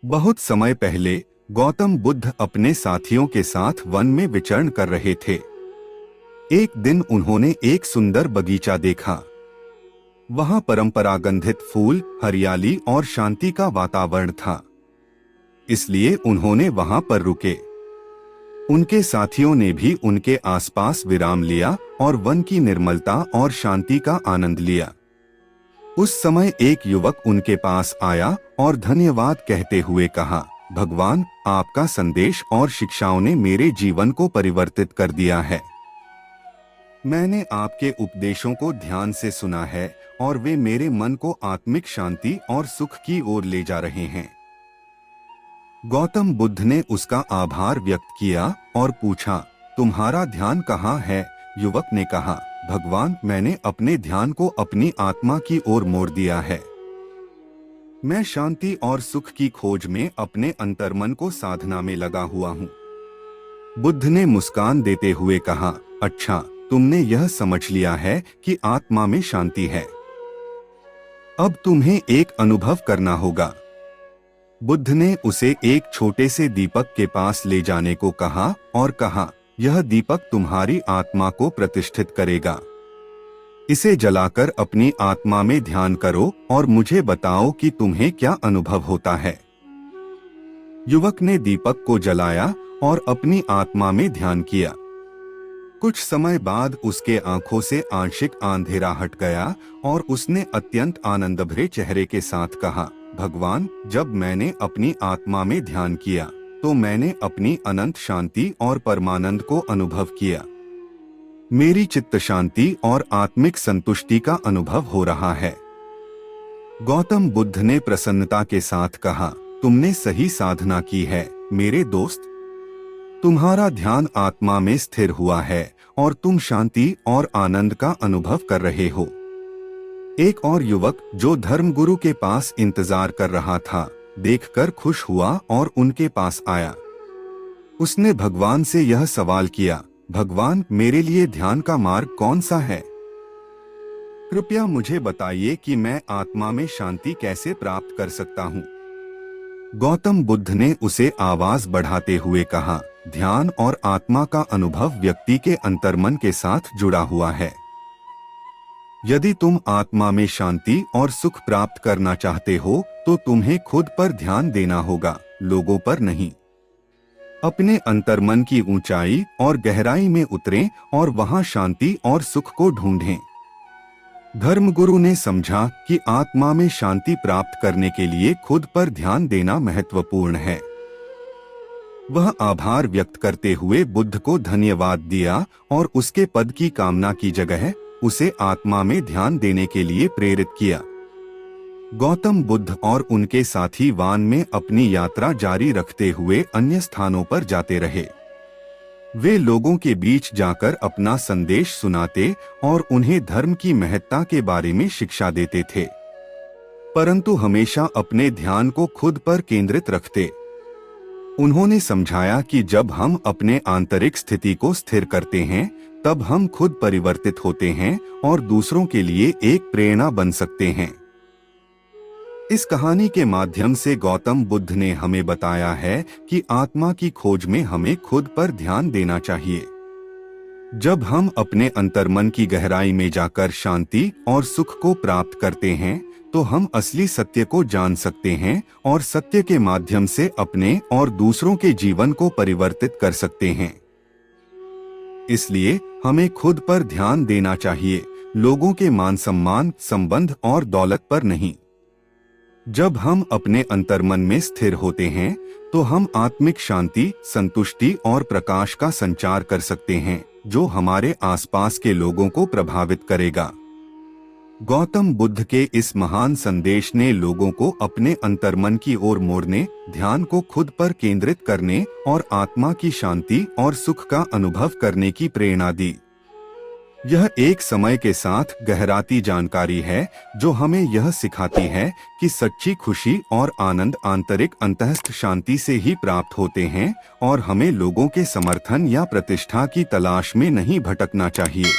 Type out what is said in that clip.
बहुत समय पहले गौतम बुद्ध अपने साथियों के साथ वन में विचरण कर रहे थे। एक दिन उन्होंने एक सुंदर बगीचा देखा। वहां परंपरागंधित फूल, हरियाली और शांति का वातावरण था। इसलिए उन्होंने वहां पर रुके। उनके साथियों ने भी उनके आसपास विराम लिया और वन की निर्मलता और शांति का आनंद लिया। उस समय एक युवक उनके पास आया और धन्यवाद कहते हुए कहा, भगवान, आपका संदेश और शिक्षाओं ने मेरे जीवन को परिवर्तित कर दिया है। मैंने आपके उपदेशों को ध्यान से सुना है और वे मेरे मन को आत्मिक शांति और सुख की ओर ले जा रहे हैं। गौतम बुद्ध ने उसका आभार व्यक्त किया और पूछा, तुम्हारा ध्यान कहाँ है? युवक ने कहा, भगवान, मैंने अपने ध्यान को अपनी आत्मा की ओर मोड़ दिया है। मैं शांति और सुख की खोज में अपने अंतर्मन को साधना में लगा हुआ हूँ। बुद्ध ने मुस्कान देते हुए कहा, अच्छा, तुमने यह समझ लिया है कि आत्मा में शांति है। अब तुम्हें एक अनुभव करना होगा। बुद्ध ने उसे एक छोटे से दीपक के पास ले जाने को कहा और कहा, यह दीपक तुम्हारी आत्मा को प्रतिष्ठित करेगा। इसे जलाकर अपनी आत्मा में ध्यान करो और मुझे बताओ कि तुम्हें क्या अनुभव होता है। युवक ने दीपक को जलाया और अपनी आत्मा में ध्यान किया। कुछ समय बाद उसके आंखों से आंशिक अंधेरा हट गया और उसने अत्यंत आनंदभरे चेहरे के साथ कहा, भगवान, जब मैंने अपनी आत्मा में ध्यान किया तो मैंने अपनी अनंत शांति और परमानंद को अनुभव किया। मेरी चित्त शांति और आत्मिक संतुष्टि का अनुभव हो रहा है। गौतम बुद्ध ने प्रसन्नता के साथ कहा, तुमने सही साधना की है मेरे दोस्त। तुम्हारा ध्यान आत्मा में स्थिर हुआ है और तुम शांति और आनंद का अनुभव कर रहे हो। एक और युवक जो धर्मगुरु के पास इंतजार कर रहा था, देखकर खुश हुआ और उनके पास आया। उसने भगवान से यह सवाल किया, भगवान, मेरे लिए ध्यान का मार्ग कौन सा है? कृपया मुझे बताइए कि मैं आत्मा में शांति कैसे प्राप्त कर सकता हूँ। गौतम बुद्ध ने उसे आवाज बढ़ाते हुए कहा, ध्यान और आत्मा का अनुभव व्यक्ति के अंतर्मन के साथ जुड़ा हुआ है। यदि तुम आत्मा में शांति और सुख प्राप्त करना चाहते हो तो तुम्हें खुद पर ध्यान देना होगा, लोगों पर नहीं। अपने अंतर्मन की ऊंचाई और गहराई में उतरें और वहां शांति और सुख को ढूंढें। धर्मगुरु ने समझा कि आत्मा में शांति प्राप्त करने के लिए खुद पर ध्यान देना महत्वपूर्ण है। वह आभार व्यक्त करते हुए बुद्ध को धन्यवाद दिया और उसके पद की कामना की जगह उसे आत्मा में ध्यान देने के लिए प्रेरित किया। गौतम बुद्ध और उनके साथी वान में अपनी यात्रा जारी रखते हुए अन्य स्थानों पर जाते रहे। वे लोगों के बीच जाकर अपना संदेश सुनाते और उन्हें धर्म की महत्ता के बारे में शिक्षा देते थे, परंतु हमेशा अपने ध्यान को खुद पर केंद्रित रखते। उन्होंने समझाया कि जब हम अपने आंतरिक स्थिति को स्थिर करते हैं तब हम खुद परिवर्तित होते हैं और दूसरों के लिए एक प्रेरणा बन सकते हैं। इस कहानी के माध्यम से गौतम बुद्ध ने हमें बताया है कि आत्मा की खोज में हमें खुद पर ध्यान देना चाहिए। जब हम अपने अंतर्मन की गहराई में जाकर शांति और सुख को प्राप्त करते हैं तो हम असली सत्य को जान सकते हैं और सत्य के माध्यम से अपने और दूसरों के जीवन को परिवर्तित कर सकते हैं। इसलिए हमें खुद पर ध्यान देना चाहिए, लोगों के मान सम्मान, संबंध और दौलत पर नहीं। जब हम अपने अंतर्मन में स्थिर होते हैं तो हम आत्मिक शांति, संतुष्टि और प्रकाश का संचार कर सकते हैं जो हमारे आसपास के लोगों को प्रभावित करेगा। गौतम बुद्ध के इस महान संदेश ने लोगों को अपने अंतर्मन की ओर मोड़ने, ध्यान को खुद पर केंद्रित करने और आत्मा की शांति और सुख का अनुभव करने की प्रेरणा दी। यह एक समय के साथ गहराती जानकारी है जो हमें यह सिखाती है कि सच्ची खुशी और आनंद आंतरिक अंतःस्थ शांति से ही प्राप्त होते हैं और हमें लोगों के समर्थन या प्रतिष्ठा की तलाश में नहीं भटकना चाहिए।